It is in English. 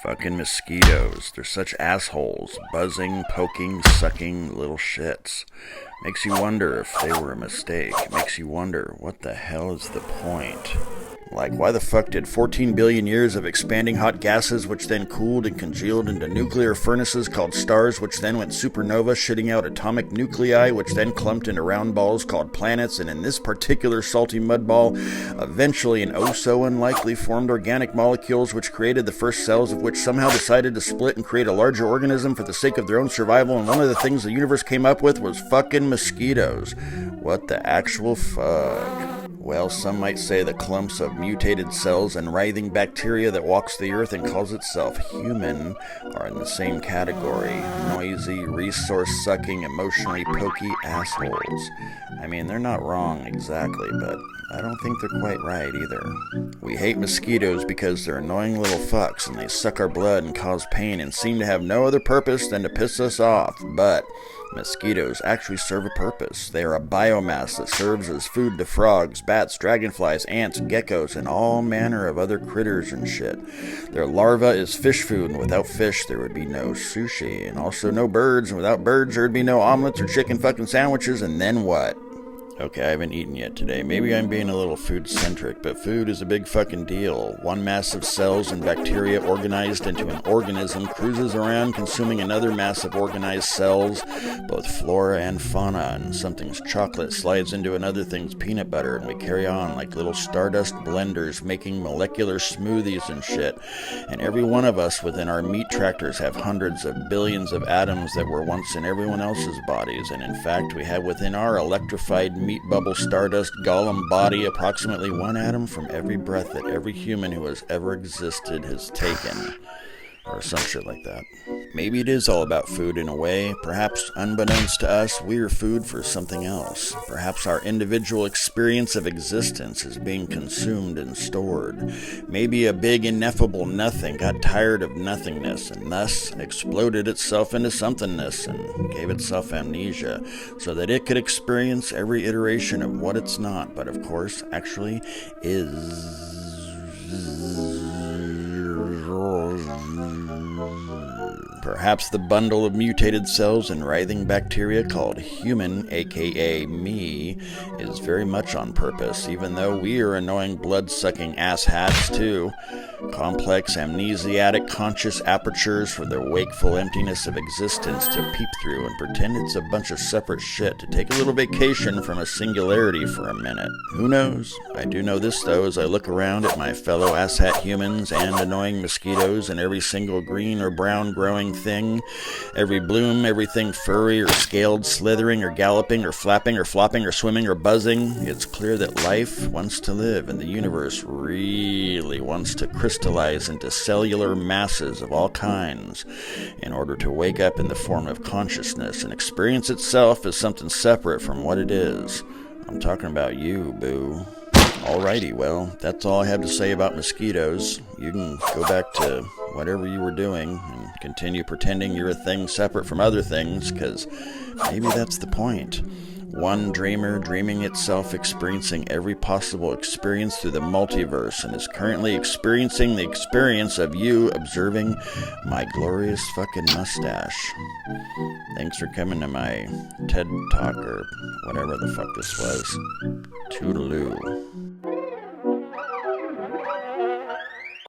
Fucking mosquitoes. They're such assholes. Buzzing, poking, sucking little shits. Makes you wonder if they were a mistake. Makes you wonder, what the hell is the point? Like, why the fuck did 14 billion years of expanding hot gases, which then cooled and congealed into nuclear furnaces called stars, which then went supernova, shitting out atomic nuclei, which then clumped into round balls called planets, and in this particular salty mud ball, eventually and oh so unlikely formed organic molecules, which created the first cells, of which somehow decided to split and create a larger organism for the sake of their own survival, and one of the things the universe came up with was fucking mosquitoes. What the actual fuck? Well, some might say the clumps of mutated cells and writhing bacteria that walks the earth and calls itself human are in the same category. Noisy, resource-sucking, emotionally pokey assholes. I mean, they're not wrong exactly, but I don't think they're quite right either. We hate mosquitoes because they're annoying little fucks and they suck our blood and cause pain and seem to have no other purpose than to piss us off, but mosquitoes actually serve a purpose. They are a biomass that serves as food to frogs, bats, dragonflies, ants, geckos, and all manner of other critters and shit. Their larva is fish food, and without fish there would be no sushi, and also no birds, and without birds there would be no omelets or chicken fucking sandwiches, and then what? Okay, I haven't eaten yet today. Maybe I'm being a little food-centric, but food is a big fucking deal. One mass of cells and bacteria organized into an organism cruises around consuming another mass of organized cells, both flora and fauna, and something's chocolate slides into another thing's peanut butter, and we carry on like little stardust blenders making molecular smoothies and shit. And every one of us within our meat tractors have hundreds of billions of atoms that were once in everyone else's bodies, and in fact we have within our electrified meat bubble stardust golem body approximately one atom from every breath that every human who has ever existed has taken. Or some shit like that. Maybe it is all about food in a way. Perhaps, unbeknownst to us, we are food for something else. Perhaps our individual experience of existence is being consumed and stored. Maybe a big ineffable nothing got tired of nothingness and thus exploded itself into somethingness and gave itself amnesia so that it could experience every iteration of what it's not, but of course actually is. Perhaps the bundle of mutated cells and writhing bacteria called human, aka me, is very much on purpose, even though we are annoying blood-sucking asshats too. Complex amnesiatic conscious apertures for the wakeful emptiness of existence to peep through and pretend it's a bunch of separate shit to take a little vacation from a singularity for a minute. Who knows? I do know this though as I look around at my fellow asshat humans and annoying mosquitoes and every single green or brown growing thing, every bloom, everything furry or scaled, slithering or galloping or flapping or flopping or swimming or buzzing. It's clear that life wants to live and the universe really wants to crystallize into cellular masses of all kinds in order to wake up in the form of consciousness and experience itself as something separate from what it is. I'm talking about you, boo. Alrighty, well, that's all I have to say about mosquitoes. You can go back to whatever you were doing and continue pretending you're a thing separate from other things, because maybe that's the point. One dreamer dreaming itself experiencing every possible experience through the multiverse and is currently experiencing the experience of you observing my glorious fucking mustache. Thanks for coming to my TED Talk or whatever the fuck this was. Toodaloo.